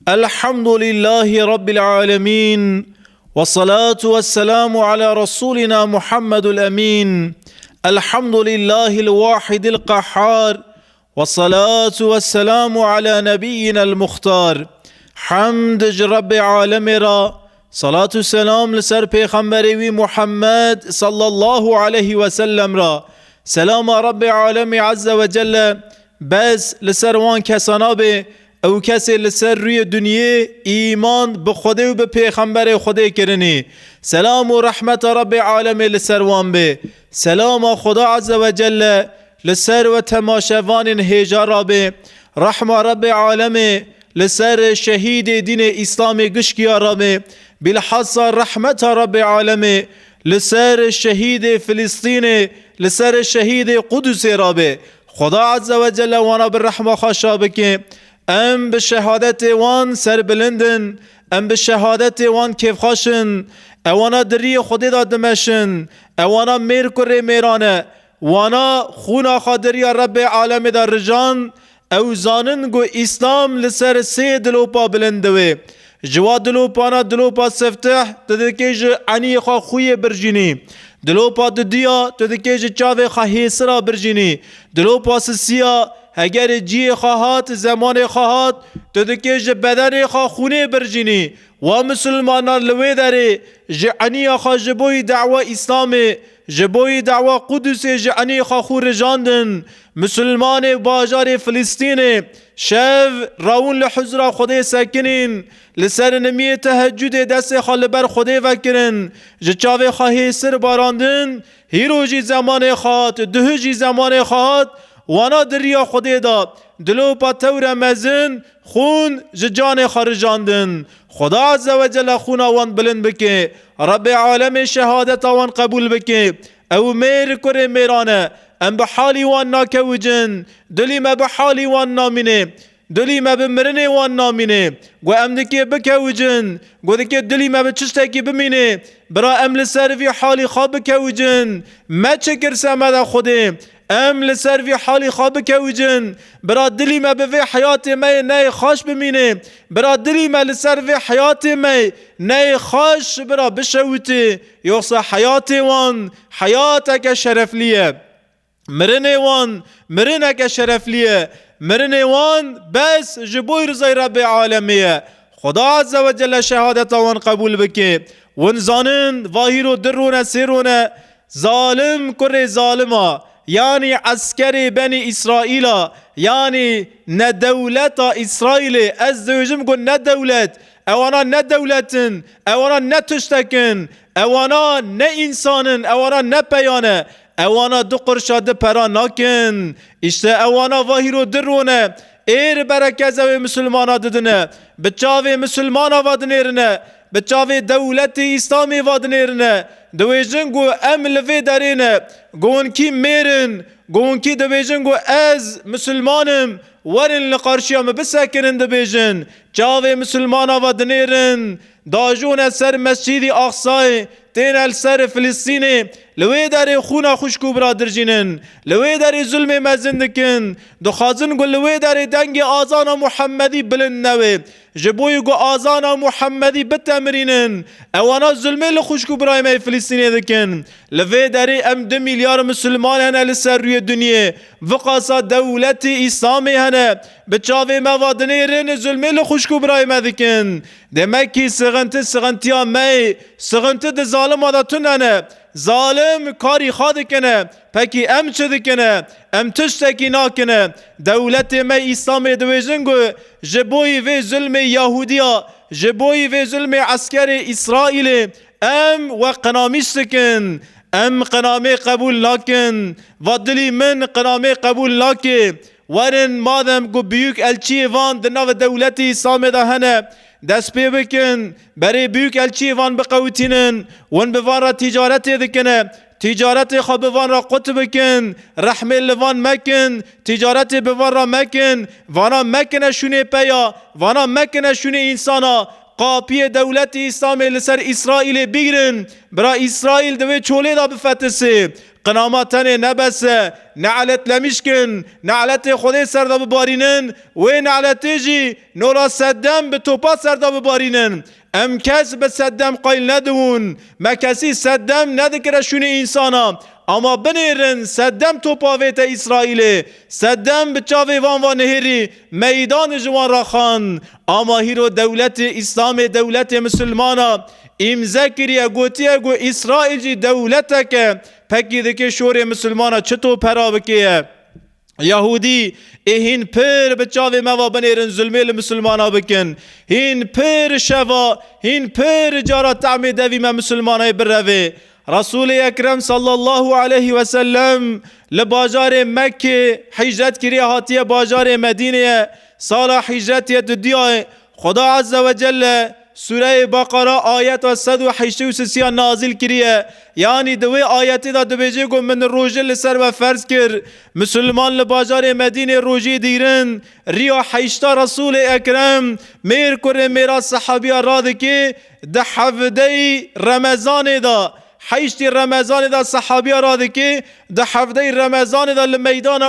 الحمد لله رب العالمين والصلاة والسلام على رسولنا محمد الأمين. الحمد لله الواحد القهار والصلاة والسلام على نبينا المختار. حمد رب عالم را، صلاة و سلام لسر پیغمبر محمد صلى الله عليه وسلم را. سلام رب عالم عز وجل بس لسر وان کسانا به او کسی لسر روی دنیا ایمان به خدا و به پیغمبر خدا کرنی. سلام و رحمت رب عالم لسر وان به. سلام خدا عز وجل لسر و تماشوان هجار به. رحمه رب عالم لسر شهید دین اسلام گشکیا را به. بالحص رحمت رب عالم لسر شهید فلسطین، لسر شهید قدس را به. خدا عز وجل وانا بالرحمه خاشا بکه. ام به شهادت وان سر بلندن، ام به شهادت وان کیف خاشن، اوانا دری خودی دادمشن، اوانا میر کره میرانه، وانا خونا خادری رب عالم در رجان، او زانن گو اسلام لسر سه دلوپا بلندوه. جوا دلوپانا دلوپا سفتح تدکیج عنی خواه خوی برجینی، دلوپا ددیا تدکیج چاوه خواه حیسرا برجینی، دلوپا سسیا اگر جی خواهات زمان خواهات تو دکیج بدن خواه خونه برجینی و مسلمانان لوی داره جعنی خواه جبوی دعوه اسلام، جبوی دعوه قدس جعنی خواه خور رجاندن. مسلمان باجار فلسطین شف راون لحضر خدا سکنین، لسر نمی تهجد دست خال بر خدا وکرن، جچاوه خواهی سر باراندن هیرو جی زمان خواهات ده جی زمان خواهات وانا دریا خودی دا دلو پا تور مزن خون جان خارجاندن. خدا عز و جل خون وان بلند بکه، رب عالم شهادت وان قبول بکه، او میر کره میرانه ام بحالی وان ناکوجن، دلی ما بحالی وان نامینه، دلی ما بمرنه وان نامینه، گو ام دکی بکوجن، گو دکی دلی ما بچشتکی بمینه، برا ام لسر وی حالی خواب بکوجن، ما چکر سمد خوده ام لسر وی حالی خواب کوجن، برا دلی ما به حیات می نه خوش بمینه، برا دلی ما لسر وی حیات می نه خوش برا بشوته یوصا حیات وان حیاتک شرفلیه، مرنه وان مرنک شرفلیه، مرنه وان بس جبوی رضای رب عالمیه. خدا عز و جل شهادت وان قبول بکه ونزانن واهیرو درونه سیرونه ظالم کر ظالما، یعنی عسکر بنی اسرائیل، یعنی نه دولت اسرائیل از دوجم گو نه دولت، اوانا نه دولتن، اوانا نه تشتکن، اوانا نه انسانن، اوانا نه پیانه، اوانا دو قرشاد پرا ناکن. اشته اوانا واهیرو درونه ایر برکز و مسلمانا ددنه، بچاوه مسلمانا وادنیرنه، بچاوه دولت اسلامی وادنیرنه، دویجن گو ام لفی دارینه، گون کی میرن، گون کی دویجن گو از مسلمانم ورن لقارشیام بسکنن دویجن، چاوه مسلمانا وادنیرن، داجون سر مسجد اقصای تین السر فلسطینی لوی داری خونا خوشکو برادر جینن، لوی داری ظلم مزندکن، دو خازن گو لوی داری دنگ آزان محمدی بلند نوی، جبوی گو آزان محمدی بتمرینن، اوانا ظلمه لخوشکو برای می فلسطینی دکن، لوی داری ام 2 میلیارد مسلمان هنه لسر روی دنیا، وقاسا دولت اسلامی هنه، بچاوی موادنه رن ظلمه لخوشکو برای می دکن. دمکی سغنتی ها می سغنتی ده ظالم آده تننه، ظالم کاری خواد کنه پکی ام چه کنه ام تشتکی ناکنه. دولت می اسلام دویجنگو جبوی و ظلم یهودیا، جبوی و ظلم عسکر اسرائیل ام و قنامیش سکن، ام قنامی قبول ناکن و دلی من قنامی قبول ناکن. ورن مادم گو بیوک الچی وان دناو دولت اسلام ده هنه دست پی بکن برای بیوک الچی وان بقوتینن ون بوان را تجارت دکنه، تجارت خواب بوان را قط بکن، رحمه لوان مکن، تجارت بوان را مکن، وانا مکنه شونه پیا، وانا مکنه شونه انسانا، قاپی دولت اسلام لسر اسرائیل بگیرن برا اسرائیل دوی چوله دا بفتسه قناماتن نبسه نعلت لمشکن نعلت خود سردا ببارینن و نعلت جی نورا صدام به توپا سردا ببارینن ام کس به صدام قایل ندون ما کسی صدام ندکره شون انسانا اما بنیرن صدام توپاویت اسرائیل صدام بچاوی وان و نهری میدان جوان را خان اما هیرو دولت اسلام دولت مسلمانا امضا کریه گوتیه گو اسرائیل جی دولته که پکیده که شور مسلمانا چطور پرا بکیه یهودی هین پر بچاوی موا بنیرن ظلمه المسلمانا بکن هین پر شوا هین پر جارا تعمی دوی ما مسلمانای بروی رسول اکرم صلی الله علیه و سلم لباجار مکه حجرت کریه هاتیه باجار مدینه سال حجرت دیای خدا عز و جل سوره بقره آیت 183 نازل کریه یعنی دوی آیتی دا دویجه گو من روژه لسر و فرض کر مسلمان لباجار مدینه روژه دیرن ریا حیشتا رسول اکرم میر کره میرا صحابی راده که ده حفده رمضان دا حیشتی رمضان دا صحابی راده که ده حفده رمضان دا لمیدان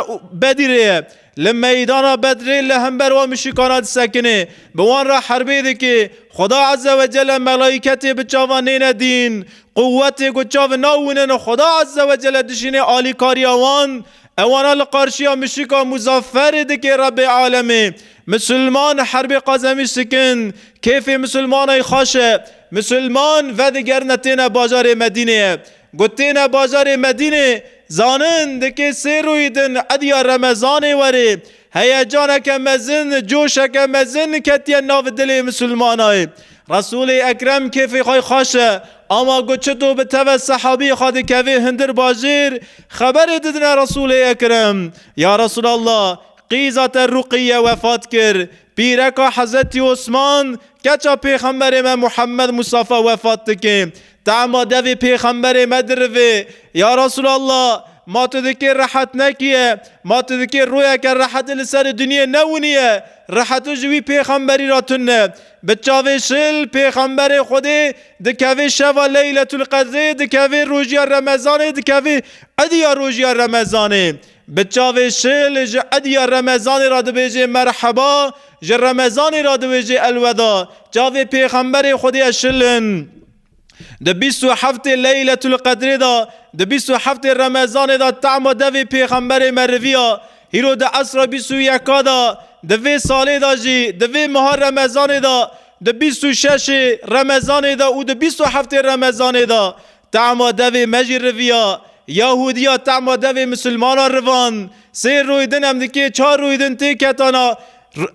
بدیره لمیدان بدره لهمبر و مشکانات سکنه بوان را حربه ده که خدا عز و جل ملائکت بچاوان نین دین قوت گچاو ناونن خدا عز و جل دشین آلی کاری آوان اوانا لقارشیا مشکا مزافر ده که رب عالمه مسلمان حرب قازمی سکن کیف مسلمان خاشه مسلمان و دیگر نتین بازار مدینه گتین بازار مدینه زانند که سیرویدن ادیا رمضان وره هیجانک مزن جوشک مزن کتیا ناو دل مسلمانای رسول اکرم کیف خواهی خاشه اما گوچتو به تو صحابی خواهد که هندر باجیر خبر دیدن رسول اکرم یا رسول الله قیزت رقیه وفات کر پیرکا حضرت عثمان کچا پیغمبر من محمد مصطفی وفات که تعماده پیغمبر مدروه یا رسول الله ما تو دکر راحت نکیه ما تو دکر رویا که راحت لسر دنیا نونیه راحت جوی پیغمبری را تنه بچاوه شل پیغمبر خوده دکوه شوا لیلت القدر دکوه روژی رمضان دکوه ادیا روژی رمضان بچاوه شل جه ادیا رمضان را دبیجه مرحبا جه رمضان را دبیجه الودا جاوه پیغمبر خوده شلن ده 27 لیلت القدر دا ده 27 رمضان دا تعم دوی پیغمبر مرویا هیرو ده عصر 21 دا ده ساله دا جی ده ماه رمضان دا ده 26 رمضان دا و ده 27 رمضان دا تعم دوی مجر رویا یهودیا تعم دوی مسلمان روان سه رویدن هم دکی 4 رویدن تی کتانا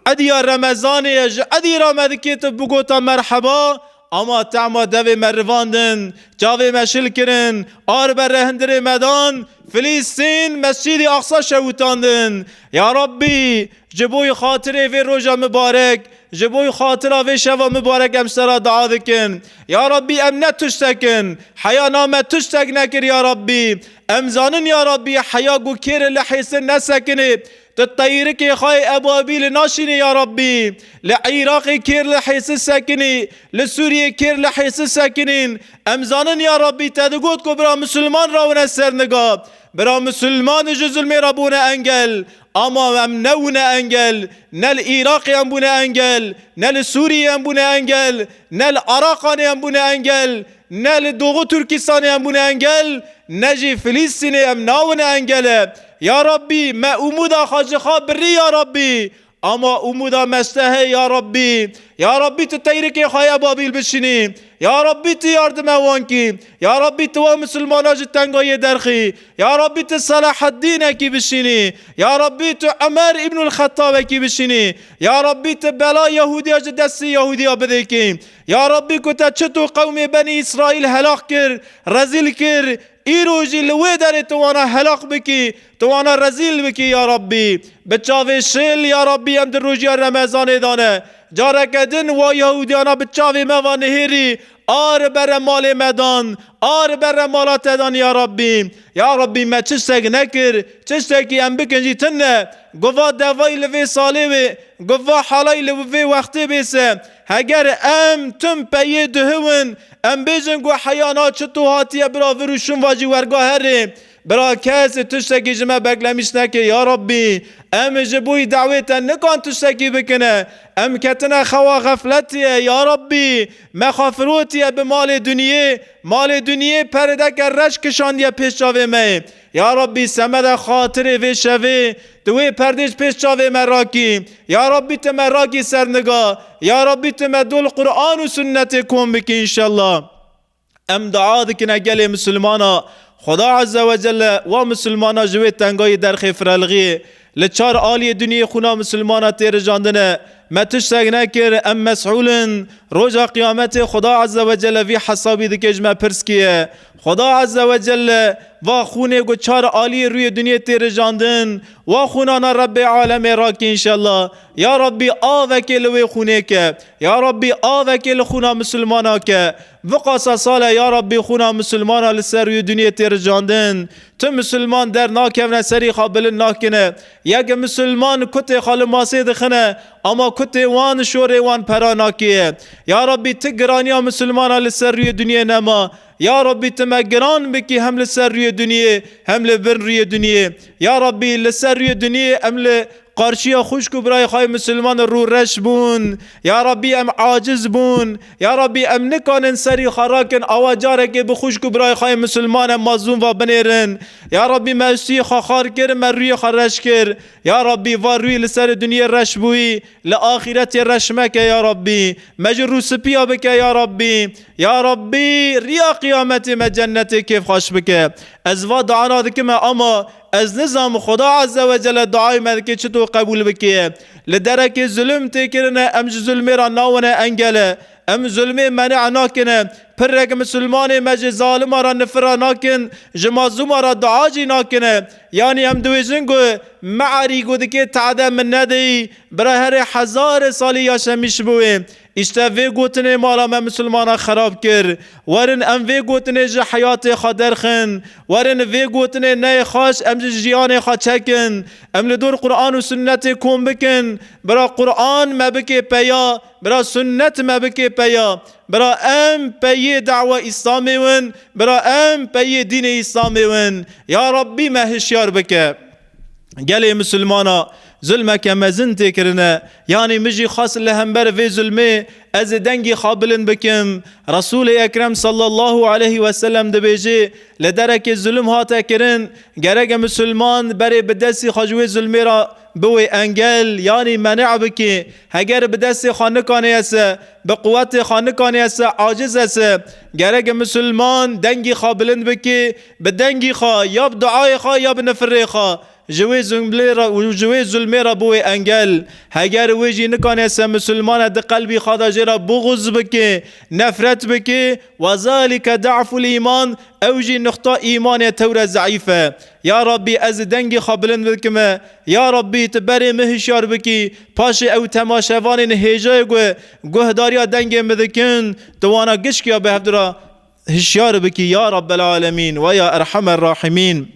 ادیا رمضان ادی رامد که تو بگوتا مرحبا اما تعما دوی مرواندن جاوی مشل کرن آر بر هندر مدان فلسطین مسجد اقصا شوتاندن یا ربی جبوی خاطر وی روژا مبارک جبوی خاطر وی شوا مبارک امسرا دعا دکن یا ربی ام نتشتکن حیا نام تشتک نکر یا ربی امزانن یا ربی حیا گو کیر لحیس نسکنه تطير كي خاي أبابيل ناشيني يا ربي لعراق كير لحيس الساكنين لسوريا كير لحيس الساكنين أمزانن يا ربي تدقوت كو برا مسلمان راونا السرنقا برا مسلمان جزل ميرابونا أنجل اما امنونا انجل نل عراق ينبونا انجل نل سوريا ينبونا انجل نل عراق ينبونا انجل نل دوغو تركستان ينبونا انجل نجي فلسطين يمناونا انجل يا ربي ما امودا خاجخا بري يا ربي اما امودا مستهي يا ربي تتيرك يا خايا بابيل بشني يا ربي تيارد موانكي يا ربي تو مسلمانا جتنگاي درخي يا ربي تصلاح الدين كي بشني يا ربي تو عمر ابن الخطاب كي بشني يا ربي تبلا يهوديا جدسي يهوديا بديكي يا ربي كنت چتو قوم بني اسرائيل هلاك كر رزيل كر ایروجی لوی داره توانا هلاک بکی توانا رزیل بکی یا ربی بچاوه شل یا ربی هم در روژی رمضان دانه جارک دن و یهودیانا بچاوی موان هیری آر بر مال مدان آر بر مالات دان یا ربی ما چشتک نکر چشتکی ام بکنجی تنه گوا دوای لوی ساله و گوا حالای لوی وقتی بیسه اگر ام تم پیه دهون ام بیجن گو حیانا چطو هاتیه برا وروشون واجی ورگاه هره برا کسی تشتکی جمع بگلمیش نکه یا ربی ام جبوی دعویتا نکان تشتکی بکنه ام کتنا خوا غفلتیه یا ربی مخافروتیه به مال دنیه پردک رش کشاندیه پیش جاوه مه یا ربی سمد خاطر وی شوه دوی پردش پیش جاوه مراکی یا ربی تمراکی سرنگا یا ربی تمدول قرآن و سنت کن بکی انشالله ام دعا دکنه گل مسلمانا خدا عز و جل و مسلمانا جوی تنگای در خفرالغی لچار آلی دنیا خونا مسلمانا تیر جاندنه ما تشتگ نکر ام مسئولن روژا قیامت خدا عز و جل وی حسابی دکج ما پرسکیه خدا عز و جل و خونه گو چار آلی روی دنیا تیر جاندن و خونانا رب عالم راکی انشالله یا ربی آوکل وی خونه که یا ربی آوکل خونا مسلمانا که وقاسا ساله یا ربی خونا مسلمانا لسر روی دنیا تیر جاندن تو مسلمان در ناکفنه سری خابل ناکنه یک مسلمان کت خال ماسه دخنه اما کت وان شوره وان پرا ناکیه یا ربی تگرانیا مسلمانا لسر روی دنیا نما یا ربی تمگران بکی هم لسر روی دنیا هم لبن روی دنیا یا ربی لسر روی دنیا هم قارشی خوشک برای خواهی مسلمان رو رش بون یا ربی ام عاجز بون یا ربی ام نکانن سری خراکن آواجاره که بخوشک برای خواهی مسلمان مازون و بنیرن یا ربی مرسی خار کر مروی خرش کر یا ربی و روی لسر دنیا رش بوی لآخرت رش مکه یا ربی مجرو سپیا بکه یا ربی ریا قیامت مجنت کیف خوش بکه از و دعانا دکمه اما از نظام خدا عز و جل دعای مدکه چطور قبول بکیه لدرک ظلم تکرنه ام ظلمی را ناونه انگله ام ظلمی منع ناکنه پرک مسلمان مج ظالم را نفر ناکن جمازوم را دعاجی ناکنه یعنی هم دویزن گو معری گو دکه تعده من ندهی برای هر 1000 سالی یا شمیش بوه اشتا وی گوتنه مالا ما مسلمانا خراب کر ورن ام وی گوتنه جه حیات خادر خن ورن وی گوتنه نه خاش ام جیان خا چکن ام لدور قرآن و سنت کن بکن برا قرآن ما بکی پیا برا سنت ما بکی پیا برا ام پی دعوة اسلامی ون برا ام پی دین اسلامی ون یا ربی ما هشیار بکه گلی مسلمانا ظلمك مزن تكرنا يعني مجي خاص لهمبر في ظلمي از دنگي خابلن بكم رسول اكرم صلى الله عليه وسلم دبيجي لدرك الظلم هاتا كرن گرگ مسلمان بري بدسي خجوه ظلمي را بوي انگل يعني منع بكي هگر بدسي خانقاني اسا بقوات خانقاني اسا عاجز اسا گرگ مسلمان دنگي خابلن بكي بدنگي خا یا بدعای خا یا بنفر خا جوی ظلمی را بوی انگل هگر ویجی نکانه سه مسلمان ده قلبی خداجه را بغض بکه نفرت بکه و ذالک ضعف الایمان اوجی نقطه ایمان تور ضعیفه یا ربی از دنگی خابلن بکمه یا ربی تبری مهشار بکی پاش او تماشوان هجای گهداریا دنگی مدکن دوانا گشکیا به هفدرا هشیار بکی یا رب العالمین و یا ارحم الراحمین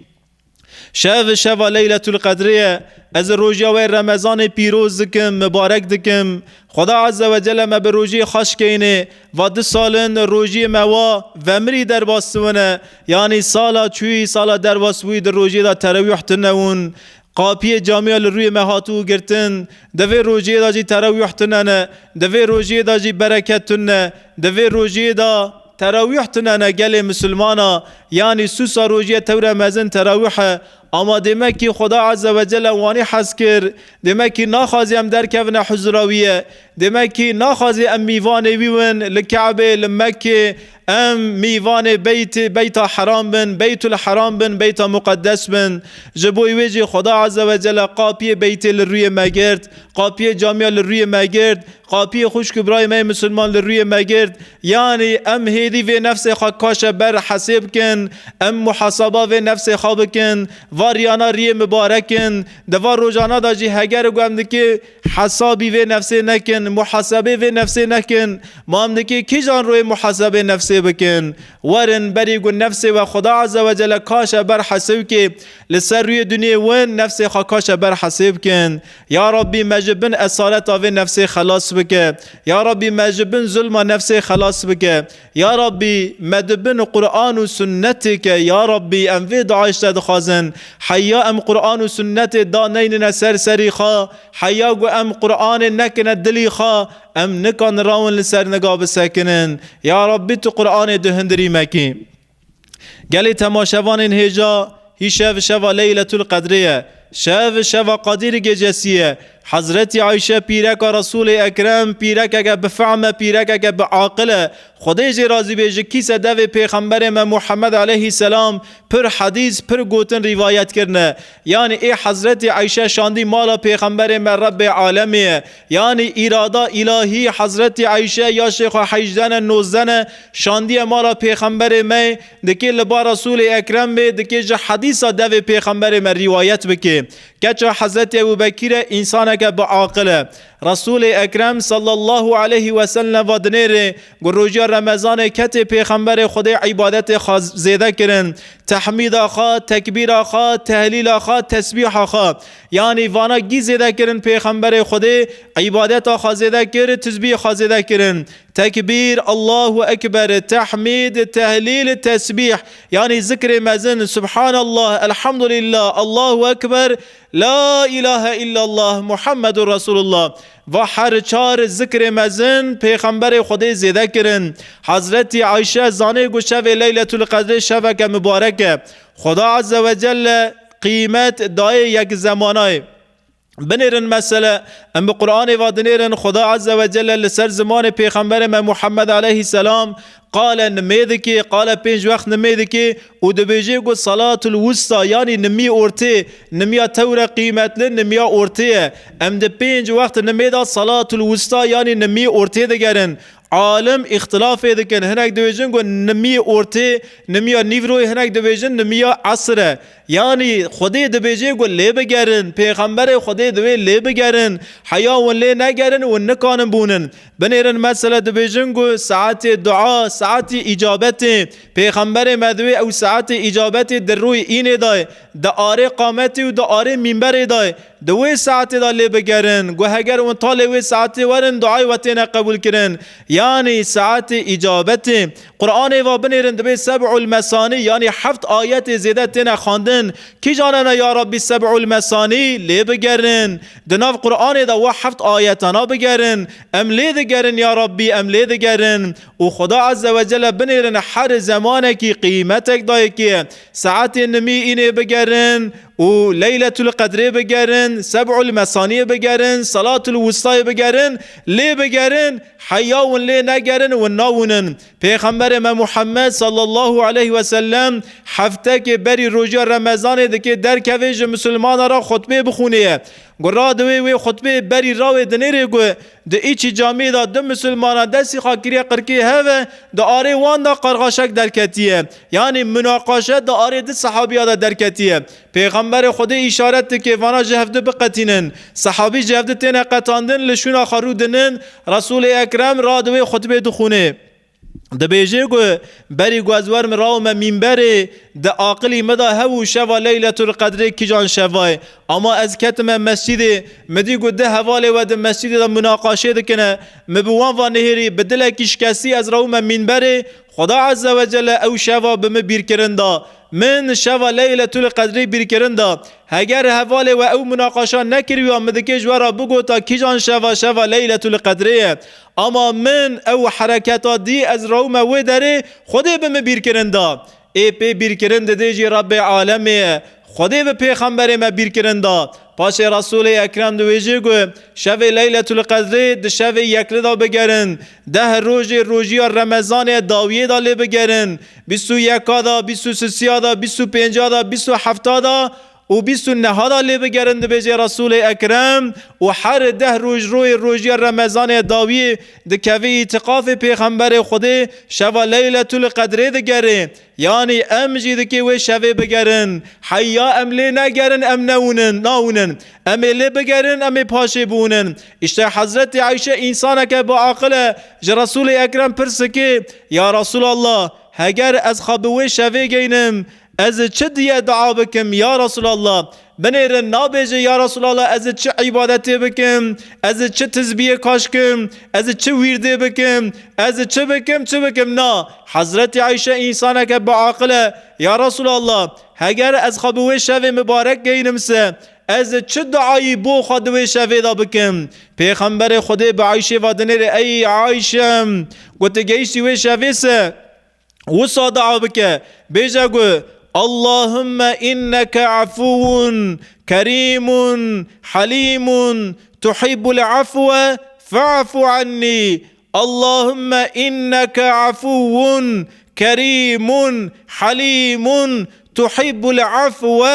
شب لیلة القدریه از روژه و رمضان پیروز دکم مبارک دکم خدا عز و جل ما به روژه خوش کینه و 2 سالن روژه موا و مری در باستونه یعنی سالا چوی سالا در باستوی در روژه دا تراویح تنون قاپی جامعه روی مهاتو گرتن دوی روژه دا جی تراویح تننه دوی روژه دا جی برکت تنه دوی روژه دا تراویح تننه گل مسلمانا یعنی 3 روژه تور مزن تراویح اما دمکی خدا عز و جل وانی حس کر دمکی ناخازی ام در کفن حضراویه دمکی ناخازی ام میوانه ویون لکعبه لمکه ام میوان بیت حرام بن بیت الحرام بن بیت مقدس بن جبوی ویجی خدا عز و جل قاپی بیت لروی مگرد قاپی جامعه لروی مگرد قاپی خوش کبرای می مسلمان لروی مگرد یعنی ام هیدی و نفس خاکاش بر حساب کن ام محاسبه و نفس خواب کن واریانا ری مبارکن دوار روزانا دا جی هگر گوهم که حسابی و نفس نکن محاسبه و نفسی نکن مام دکی کی جان روی محاسبه نفسی بکن ورن بری گو نفس و خدا عز و جل کاش بر حسب که لسر روی دنیا ون نفس خا کاش بر حسب کن یا ربی مجبن اصالت آوه نفس خلاص بکه یا ربی مجبن ظلم نفس خلاص بکه یا ربی مدبن قرآن و سنت که یا ربی ام وی دعایش تدخوازن حیا ام قرآن و سنت دانین نسر سری خوا حیا گو ام قرآن نکن دلی خوا ام نکن راون لسر نگاه بسکنن یا ربی تو قرآن دهندری مکی گلی تماشوان هجا هی شو لیلة القدریه شو قدیر گجسیه حضرت عایشه پیرک رسول اکرم پیرک اگه بفعمه پیرک اگه بعاقله خدای جی راضی بیجه کیسه دو پیغمبر ما محمد علیه السلام پر حدیث پر گوتن روایت کرنه یعنی ای حضرت عایشه شاندی مالا پیغمبر ما رب عالمیه یعنی اراده الهی حضرت عایشه یا شیخ حیجدن نوزدن شاندی مالا پیغمبر ما دکی لبا رسول اکرم بی دکی جه حدیث دو پیغمبر ما روایت بکی کچه حضرت ابوبکر انسان که بعاقله رسول اکرم صلی الله علیه و سلم و دنیره گروجی رمضان کت پیغمبر خدا عبادت خاص زیده کرن تحمید آخا تکبیر آخا تهلیل آخا تسبیح آخا یعنی وانا گی زیده کرن پیغمبر خدا عبادت آخا زیده کرن تسبیح آخا زیده کرن تکبیر الله اکبر تحمید تهلیل تسبیح یعنی ذکر مزن سبحان الله الحمد لله الله اکبر لا اله الا الله محمد رسول الله و هر چار ذکر مزن پیغمبر خدا زیده کرن حضرت عایشه زانه گو شب لیلة القدر شب که مبارکه خدا عز و جل قیمت دای یک زمانای بنیرن مثلا ام بقرآن و دنیرن خدا عز و جل لسر زمان پیغمبر ما محمد علیه السلام قال نمید که قال پنج وقت نمید که او دبیجه گو صلاة الوسطى یعنی نمی اورته نمی تور قیمت لن نمی اورته ام ده پنج وقت نمید صلاة الوسطى یعنی نمی اورته دگرن عالم اختلاف دکن هنک دویجن گو نمی اورته نمی نیوروی هنک دویجن نمی عصره یعنی خودی دبیجه گو لی بگرن پیغمبر خودی دوی لی بگرن حیا و لی نگرن و نکانن بونن بنیرن مثلا دبیجن گو ساعت دعا ساعت اجابت پیغمبر مدوی او ساعت اجابت در روی اینه دای دا آره قامتی و دا آره منبر دای دوی ساعت دا لی بگرن گو هگر اون طالوی ساعت ورن دعای وطین قبول کرن یعنی ساعت اجابت قرآن و بنیرن دبی سبع المثانی یعنی 7 آیت زیده تین خواندن کی جاننا یا ربی سبع المثانی لی بگرن دناف قرآن دا و 7 آیتانا بگرن ام لی دگرن یا ربی ام لی دگرن و خدا عز و جل بنیرن هر زمانه کی قیمتک دای که ساعت نمی اینه بگرن و لیلة القدر بگرن سبع المثانی بگرن صلاة الوسطى بگرن لی بگرن حیاون لی نگرن و ناونن پیغمبر ما محمد صلی الله علیه و سلم هفته که بری روزه رمضان دکه در کویج مسلمان را خطبه بخونه گرا دوی خطبه بری راو دنیره گو د ایچ جامعه دا دو مسلمان دستی خاکری قرکی هوا دا آره وان دا قرغاشک درکتیه یعنی مناقشه دا آره ده صحابی دا درکتیه پیغمبر خود اشارت که وانا جهفده بقتینن صحابی جهفده تین قطاندن لشون خرودنن رسول اکرم را دوی خطبه دخونه ده بیجه گو بری گوزور مراو منبره ده آقلی مدا هوا شوا لیلة القدر کی جان شوای اما از کتم مسجد مدی گو ده حواله و ده مسجد ده مناقشه ده کنه مبوان و نهری بدل کشکسی از راو منبره خدا عز و جل او شوا بم بیر کرنده من شوا لیلة القدر بیر کرنده اگر حواله و او مناقشه نکری و مدکه جوارا بگو تا کی جان شوا لیلة القدر اما من او حرکت دی از راو و داره خود بم بیر کرنده ای پی بیر کرنده دیجی رب عالمیه خودی به پیغمبر ما بیر کرنده پاش رسول اکرم دویجی گو شب لیلة القدر ده شب یکل دا بگرن 10 روزی رمضان داویه دا لی بگرن 21 دا 23 دا 25 دا 27 دا و 29 لی بگرن بجه رسول اکرم و هر 10 روز روزی رمضان داوی دکوی اتقاف پیغمبر خدا شوا لیلت القدر دگره یعنی ام جیدکی و شوه بگرن حیا ام لی نگرن ام ناونن ام لی بگرن ام پاشه بونن اشته حضرت عایشه انسانه که با عقل رسول اکرم پرسه که یا رسول الله اگر از خواب شوه گینم از چه دیه دعا بکم یا رسول الله بنیر نابجه یا رسول الله از چه عبادتی بکم از چه تسبیح کاشکم از چه ویرده بکم از چه بکم نه حضرت عایشه انسانه که با عقل یا رسول الله اگر از خواب شوه مبارک گینم سه از چه دعایی بو خود شوه دا بکم پیغمبر خدا با عایشه و دنیر ای عایشه گوته گیشتی و شوه سه وصا دعا بکه بیجا گو اللهم إنك عفو كريم حليم تحب العفو فاعف عني اللهم إنك عفو كريم حليم تحب العفو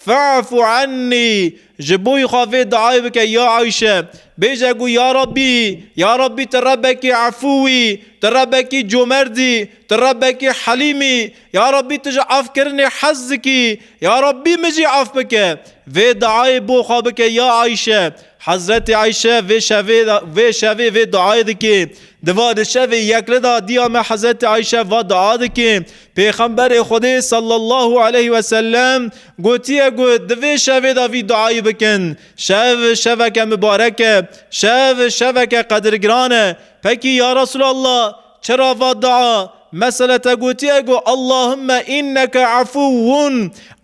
فاعف عني جبوي خافي دعاي بك يا عائشة بيجا قو يا ربي تربك عفوي تربك جمردي تربك حليمي يا ربي تجي عفكرني حزكي يا ربي مجي عفبك في دعاي بو خابك يا عائشة حضرت عائشة في شوي في دعاي دكي دواد شوی یکلدا دیام حضرت عایشه و دعا دکیم پیغمبر خدا صلی الله علیه و سلم گوتیه گوت دوی شوی دا وی دعایی بکن شو که مبارکه شو که قدرگرانه پکی یا رسول الله چرا و دعا مثلا تقوتيه قو اللهم إنك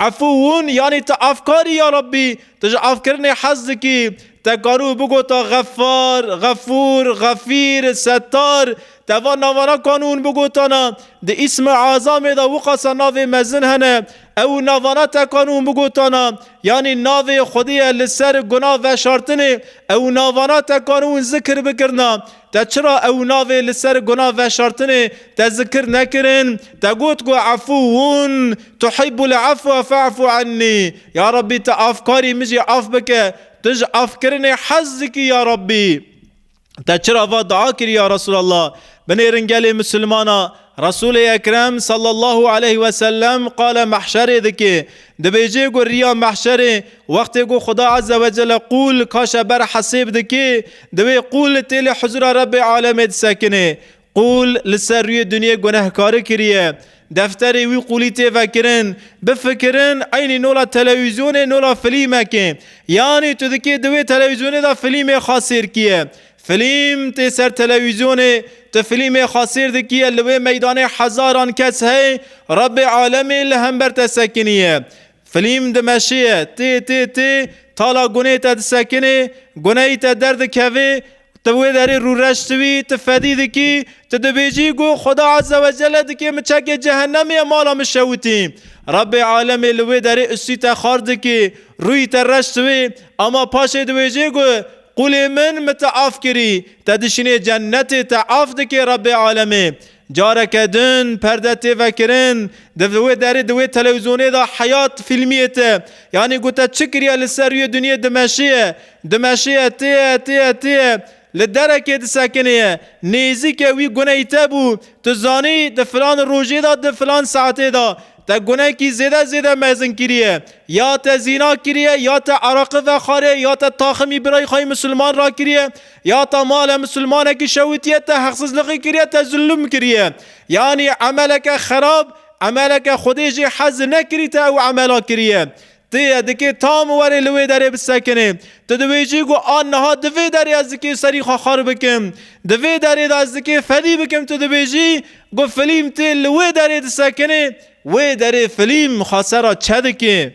عفو يعني تأفكاري يا ربي تجعفكرني حزكي تقارو بگو تا غفور غفیر ستار توا نوانا قانون بگو تانا ده اسم عظام دا وقصا ناوی مزن هنه او نوانا تا قانون بگو تانا یعنی ناوی خودی لسر گناه و شارتنه او نوانا تا قانون ذکر بکرنا تا چرا او ناوی لسر گناه و شارتنه تا ذکر نکرن تا گوت گو عفوون تحب العفو فاعفو عني یا ربی تا افکاری مجی عف بکه تج افکرنی حزکی یا ربی تا چرا و دعا کری یا رسول الله بنیرنگل مسلمانا رسول اکرم صلی الله علیه و سلم قال محشر دکی دبیجی گو ریا محشر وقتی گو خدا عز و جل قول کاش بر حسیب دکی دبی قول تیل حضور رب عالم سکنه قول لسر دنیا گناهکار کریه دفتری وی قولی تفکرن بفکرن عین نولا تلویزیون نولا فیلم که یعنی تو دکی دوی تلویزیون دا فیلم خاصیر کیه فیلم تی سر تلویزیون تی فیلم خاصیر دکیه لوی میدان هزاران کس ہے رب عالمی لهم بر تسکنیه فیلم دمشیه تی تالا گونه تا تسکنه گونه تا درد کوی توی داری رو رشتوی تفدی دکی تدبیجی گو خدا عز و جل دکی مچک جهنمی مالا مشوتیم رب عالمی لوی داری اسی تخار دکی روی ترشتوی اما پاش دویجی گو قولی من متعاف کری تدشینی جنت تعاف دکی رب عالمی جارک دن پرده تفکرن دوی داری دوی تلویزیونی دا حیات فیلمیته یعنی گوتا چکری لسری دنیا دمشیه تیه لدرکه دسکنیه نیزی که وی گناهی تبو تزانی ده فلان روژه دا ده فلان ساعته دا تا گناه کی زیده مزن کریه یا تا زینا کریه یا تا عراق و خاره یا تا تاخمی برای خواهی مسلمان را کریه یا تا مال مسلمان کی شویتیه تا حقصز لقی کریه تا ظلم کریه یعنی عملک خراب عملک خودیجی حز نکری تا او عملا کریه تیه دکی تام وری لوی داری بسکنه تدویجی گو آنها دوی داری از دکی سری خار بکم دوی داری از دکی فدی بکم تدویجی گو فلیم تی لوی داری بسکنه وی داری فلیم خاصرا چه دکی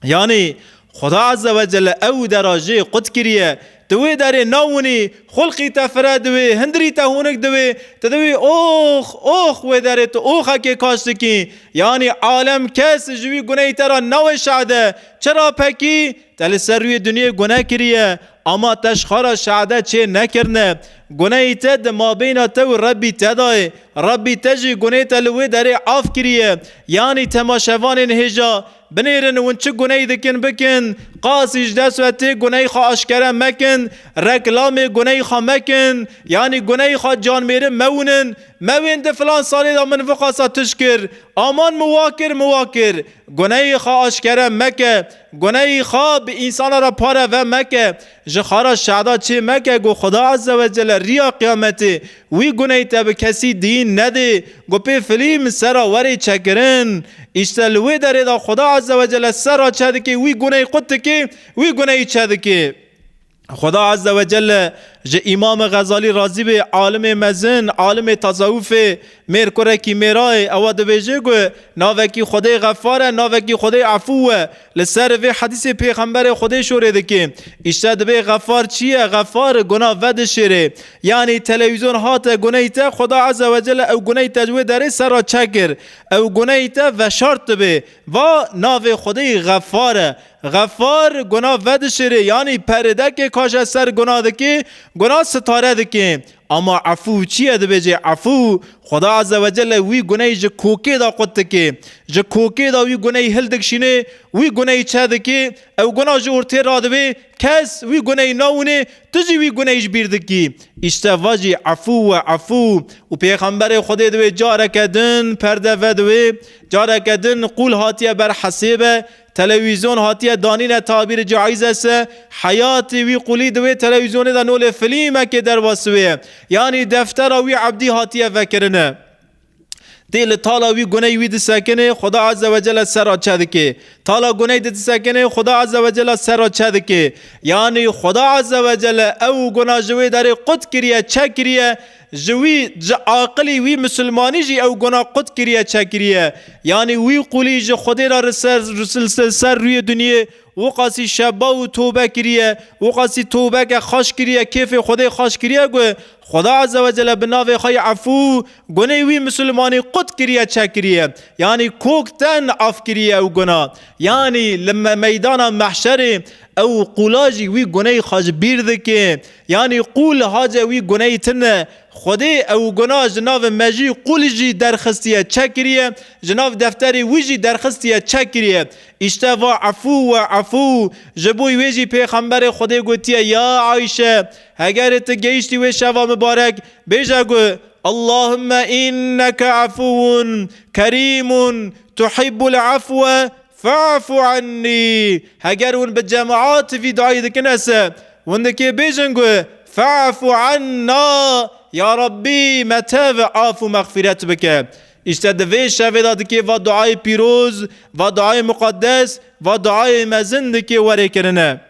یعنی خدا عز و جل او دراجه قد کریه دوی داره ناونی خلقی تفره دوی هندری تهونک دوی تدوی اوخ و داره تو اوخه که کاشتکی یعنی عالم کس جوی گناهی ترا نوشاده چرا پکی تل سر روی دنیا گناه کریه اما تشخار شعده چه نکرنه گناهی تد ما بین تو ربی تدای ربی تجی گناهی تلوی داره عاف کریه یعنی تماشوان هجا بنیرن ون چه گناهی دکن بکن قاسیش دست و تی گناهی خواه اشکره مکن رکلام گناهی خواه مکن یعنی گناهی خواه جان میره مونن موین ده فلان سالی دا من فقاسا تشکر آمان مواکر گناهی خواه اشکره مکه گناهی خواه به انسان را پاره و مکه جخارا شعدا چه مکه گو خدا عز و جل ریا قیامته وی گناهی تا به کسی دین نده گو پی فلیم سرا وری چکرن اشتلوی داره دا خدا عز و جل سرا چه که وی گناهی قد که وی گناهی چه که خدا عز و جل جه امام غزالی راضی به عالم مزن عالم تصوف میرکره کی میرای او دویجه گو ناوکی خدای غفاره ناوکی خدای عفوه لسر و حدیث پیغمبر خدای شوره ده که اشتاد به غفار چیه غفار گناه ود شره یعنی تلویزیون هات گناهی تا خدا عز و جل او گناهی تجوی داره سر چکر او گناهی تا و شرط به و ناو خدای غفاره غفار گناه ود شره یعنی پرده که کاش سر گناه ده که گناه ستاره ده که اما عفو چیه ده بجه عفو خدا عز و جل وی گناهی جه کوکی دا قد که جه کوکی دا وی گناهی هل دکشینه وی گناهی چه ده که او گناه جه ارتی را ده بی کس وی گناهی ناونه تجی وی گناهیش بیرده که اشتواجی عفو و پیغمبر خدا دوی جاره کدن پرده و دوی جاره کدن قول هاتیه بر حسیبه تلویزیون هاتیه دانین تعبیر جایز است حیات وی قولی دوی تلویزیون دا نول فیلمه که در واسوه یعنی دفتر وی عبدی هاتیه وکرنه دیل تالا وی گناهی وی دسکنه خدا عز و جل سر چه که تالا گناهی دسکنه خدا عز و جل سر چه که یعنی خدا عز و جل او گناه جوی داره قد کریه چه کریه جوی عاقلی وی مسلمانی جی او گناه قد کریه چه کریه یعنی وی قولی جی خدا را رسل سر روی دنیا وقاسی شبا و توبه کریه وقاسی توبه که خوش کریه کیف خدای خوش کریه گوه خدا عز و جل بناوه خواهی عفو گناه وی مسلمانی قد کریه چه کریه یعنی کوکتن عف کریه او گناه یعنی لما میدان محشر او قولاجی وی گناه خوش بیرده که یعنی قول حاجه وی گناه تنه خدای او گناه جناب مجی قول جی درخستیه چه کریه جناب دفتری وی جی درخستیه چه کریه اشتوا عفو جبوی وی جی پیغمبر خدای گوتیه یا عایشه اگر تگیشتی وی شوا مبارک بیجا گو اللهم انك عفو کریم تحب العفو فاعف عني اگر اون به جماعات وی دعای دکنسه وندکی بیجن گو فاعف عنا یا ربی متى عفو مغفرت بکه اشتدوی شوی داد که و دعای پیروز و دعای مقدس و دعای مزند که وره کرنه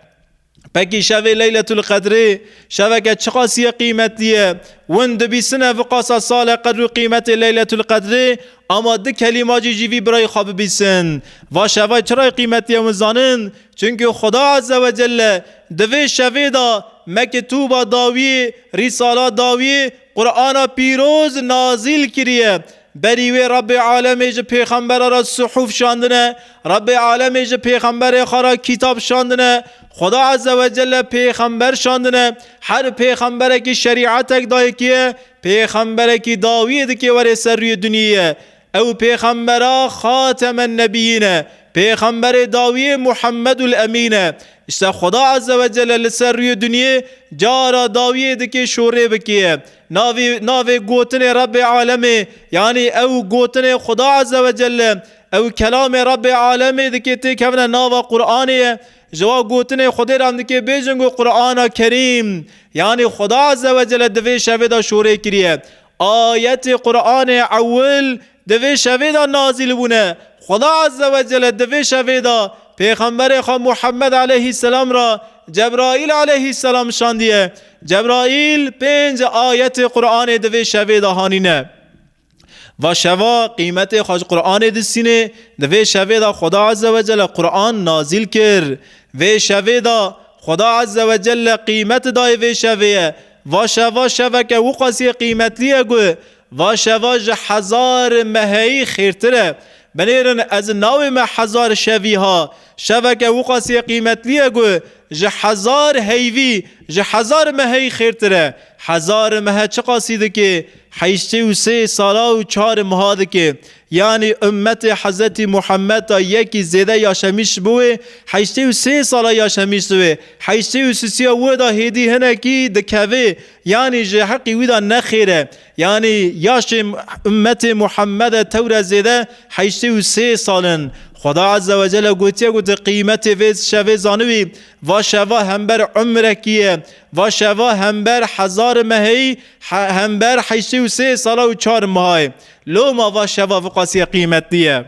پکی شوی لیلت القدر شوی که چقاسی قیمتیه وند بی سنه وقاسا سال قدر قیمت لیلت القدر اما ده کلمه جیوی برای خواب بیسن و شوی چرای قیمتیه مزانن چونکه خدا عز و جل دوی شوی دا مکتوب داوی رساله داوی قرآن پیروز نازل کریه بریوی رب عالمی جه پیغمبر را صحف شاندنه رب عالمی جه پیغمبر خارا کتاب شاندنه خدا عز و جل پیغمبر شاندنه هر پیغمبر کی شریعت اک دای کیه پیغمبر کی داوید کی ور سر روی دنیا او پیغمبر خاتم النبیین پیغمبر داوی محمد الامین اشتا خدا عز و جل لسر روی دنیا جارا داوی دکی شوره بکیه ناوی گوتن رب عالمی یعنی او گوتن خدا عز و جل او کلام رب عالمی دکی تکمنا ناو قرآنیه جوا گوتن خدا رام دکی بیجنگو قرآن کریم یعنی خدا عز و جل دوی شویدا شوره کریه آیت قرآن اول دوی شویدا نازل بونه خدا عز و جل دوی شویدا پیغمبر خود محمد علیه السلام را جبرائیل علیه السلام شاندیه جبرائیل 5 آیت قرآن دوی شوی دهانینه و شوا قیمت خوش قرآن دستینه دوی شوی دا خدا عز و جل قرآن نازل کر و شوی دا خدا عز و جل قیمت دای وی شویه و شوا که و قاسی قیمتلیه گو و شوا هزار مهی خیرتره بنیرن از ناوی ما هزار شوی ها شوا که و قاسی قیمتلیه گو هزار هیوی هزار مهی خیرتره هزار مه چه قاسیده که 83 ساله و 4 ماه که یعنی امت حضرت محمد تا یکی زیده یا شمیش بوه 83 ساله یا شمیش بوه 83 و دا هیدی هنکی دکوه یعنی جه حقی ویدا نخیره یعنی یاش امت محمد تور زیده 83 سالن خدا عز و جل گوتیه گوت قیمت ویز شوه زانوی و شوا همبر عمرکیه و شوا همبر هزار مهی همبر 83 ساله و 4 ماه لو ما و شوا قاسی قیمت دیه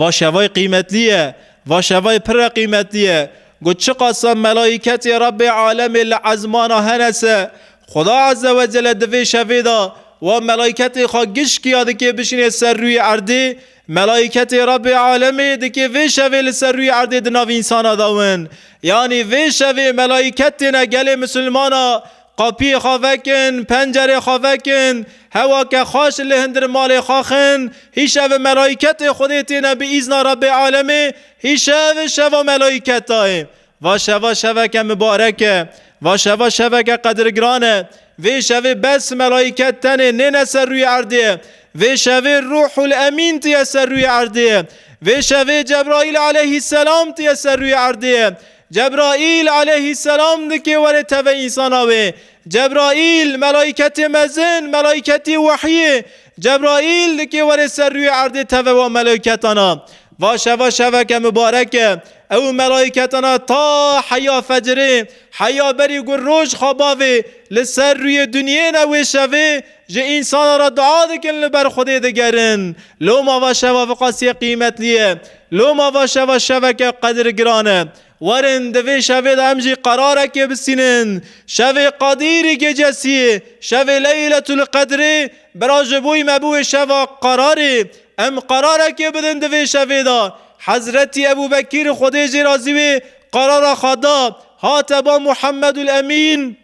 و شوای قیمت دیه و شوای پر قیمت دیه گوت چه قاسم ملائکت رب عالم العظمان هنسه خدا عز و جل دوی شوی دا و ملائکت خاگش کیاده که بشینه سر روی عرده ملائکت رب عالمی دکه وی شوی سر روی عرده دناو انسان داون یعنی وی شوی ملائکت نگل مسلمانا قاپی خواهکن پنجره خواهکن هوا که خاش لهندر مال خواهن هیشه و ملائکت خودتینا به ایزن رب عالمی هیشه و شوا ملائکت دایم و شوا که مبارکه و شوا که قدرگرانه وی شوی بس ملائکت تنه نه سر روی عرده وی شوی روح الامین تی سر روی عرده وی شوی جبرائیل علیه السلام تی سر روی عرده جبرائیل علیه السلام دکی وره تو انساناوه جبرائیل ملائکت مزن ملائکت وحیه جبرائیل دکی وره سر روی عرده تو و ملائکتانا و شوا که مبارکه او ملائکتانا تا حیا فجره حیا بری گر روش خواباوه لسر روی دنیا نوی شوه جه انسان را دعا دکن لبر خود دگرن لو ما و شوا و قاسی قیمت لیه لو ما و شوا که قدر گرانه ورن دوی شوه دا همجی قراره که بسینن شوه قدیری که جسیه شوه لیلت القدره برا جبوی مبوی شوه قراره ام قراره که بدن دوی شوه دا حضرت ابو بکر خودی جی رازیوی قرار خدا هاتبا محمد الامین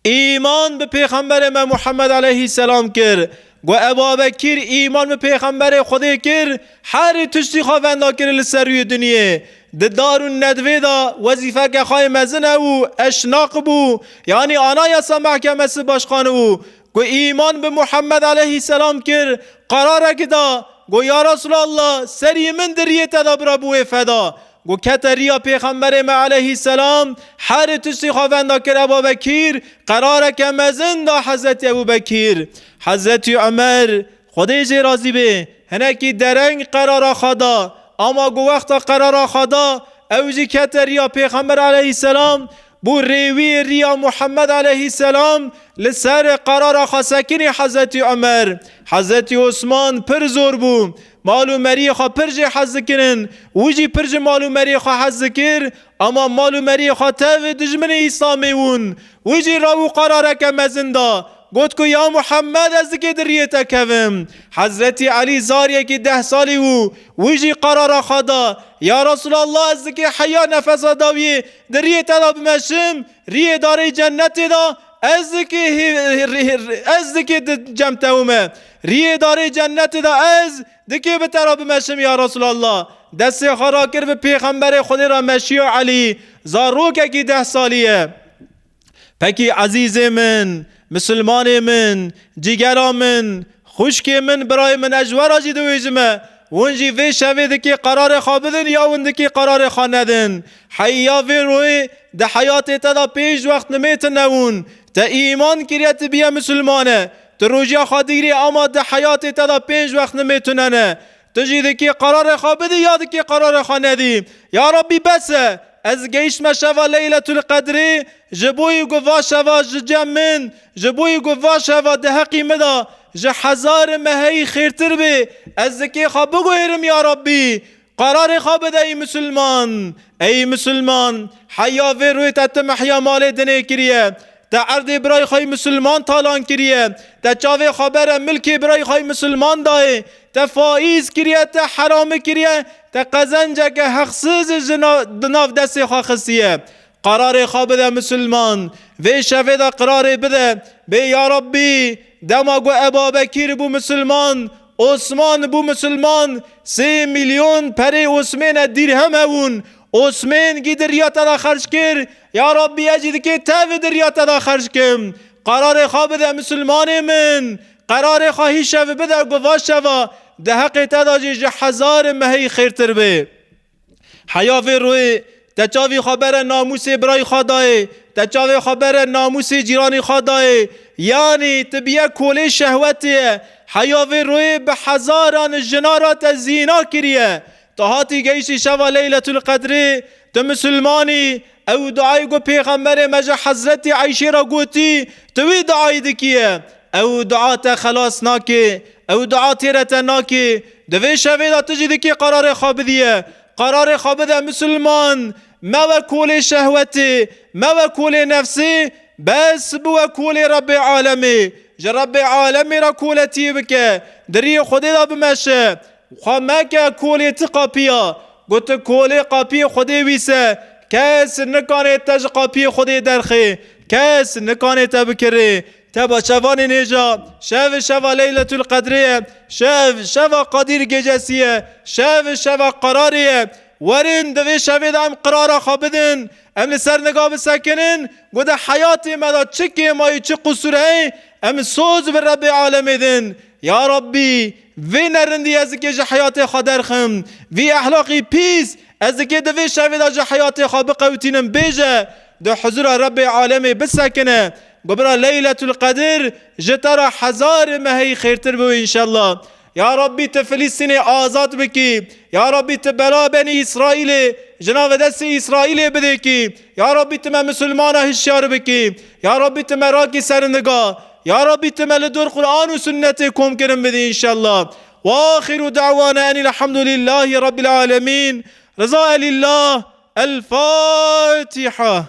ایمان به پیغمبر ما محمد علیه السلام کرد و ابو بکر ایمان به پیغمبر خودی کرد هر تشتی خواهنده کرد لسر روی دنیا دار الندوه دا وظیفه که خواهی مزنه و اشناق بو یعنی آنا یاسا محکمه باشخانه بو و ایمان به محمد علیه السلام کرد قراره که دا گو یا رسول الله سری من دریه تدابر بوی فدا گو کتریا پیغمبر ما علیه السلام هر تشتی خواهنده کرد ابو بکر قراره که مزن دا حضرت ابو بکر حضرت عمر خودی جی رازی به هنکی درنگ قرار خدا اما گو وقت قرار خدا اوجی کتریا پیغمبر علیه السلام بو ریوی ریا محمد علیه السلام لسر قرار خسکین حضرت عمر حضرت عثمان پر زور بو مالو مری خواه پرج حز کنن وجی پرج مالو مری خواه حز کر اما مالو مری خواه تاو دجمن اسلامی ون وجی راو قراره که مزنده گوت کو یا محمد از که دریتا کوم حضرت علی زاریه که 10 سالی ویجی قرار خدا یا رسول الله از که حیا نفس داوی دریتا دا بمشم ریه داره جنت دا از که جمتومه ریه داره جنت دا از دکه به ترا بمشم یا رسول الله دست خرا کر به پیغمبر خود را مشی علی زاروکه که 10 سالیه پکی عزیز من مسلمان من جیگرا من خوشکی من برای من اجوارا جی دویجمه ونجی وی شوی دکی قرار خوابدن یا وندکی قرار خاندن حیا وی روی ده حیات تدا پیش وقت نمیت نون تا ایمان کریت بیا مسلمانه تو روژیا خادیری اما ده حیات تدا پیش وقت نمیتوننه تو جی دکی قرار خوابدی یا دکی قرار خاندی یا ربی بسه از گیش مشوا لیلت القدر جبوی گوا شوا جمن جبوی گوا شوا ده حقی مدا ج هزار مهی خیرتر به از که خواب بگویرم یا ربی قرار خواب ده ای مسلمان حیا وی روی تت محیا مال دنه کریه تا عرض برای خواهی مسلمان تالان کریه، تا چاوه خبر ملکی برای خواهی مسلمان دایه، تا فائز کریه، تا حرام کریه، تا قزنجه که حقسیز ناف دست خواه خستیه. قرار خواه بده مسلمان و شفه دا قرار بده به یا ربی دماغو ابا بکیر بو مسلمان، عثمان بو مسلمان، 3 میلیون پری عثمان درهم هون، عثمان گی دریات دا خرج کر، یا ربی اجید که تاو دریات دا خرج کم. قرار خواه بده مسلمان من، قرار خواهی شوه بده گواش شوه ده حق تداجی هزار مهی خیرتر به حیاف روی تچاوی خبر ناموس برای خدای، تچاوی خبر ناموس جیرانی خدای، یعنی تبیه کوله شهوتیه حیاف روی به هزاران جنارات زینا کریه. تا هاتی گیشی شوا لیلت القدر تو مسلمانی او دعای گو پیغمبر مجا حضرت عیشی را گوتی توی دعای دکیه، او دعا تا خلاص ناکه، او دعا تیرت ناکه، دوی شوی دا تجید که قرار خواب دیه. قرار خواب ده مسلمان ما کول شهوتی، ما کول نفسی، بس بو کول رب عالمی. رب عالمی را کولتی بکه دری خودی دا بمشه خواه مکه کولی تقاپیا گوت کولی قاپی خودی ویسه، کس نکانه تج قاپی خودی درخی، کس نکانه تبکره. تبا شوان نیجا شو لیلت القدریه، شو قدیر گجسیه، شو قراریه. ورن دوی شوی دا ام قرارا خوابدن، ام لسر نگاه بسکنن گوده حیاتی مدا چکی مایی چه قصوره ام سوز به رب عالمی دن. یا ربی وی نرندی از که جه حیات خادر خم، وی احلاقی پیس از که دوی شوی دا جه حیات خواب قوتینم بیجه دو حضور رب عالمی بسکنه. گبرا لیلت القدر جترا هزار مهی خیرتر بو انشالله. یا ربی فلسطین آزاد بکی، یا ربی بلا بنی اسرائیل جناب دست اسرائیل بده کی، یا ربی مسلمان هشیار بکی، یا ربی راکی سرندگاه، یا ربی لدور قرآن و سنت کم کرم بده انشالله. و آخر دعوانا ان الحمد لله رب العالمین. رضا لله. الفاتحه.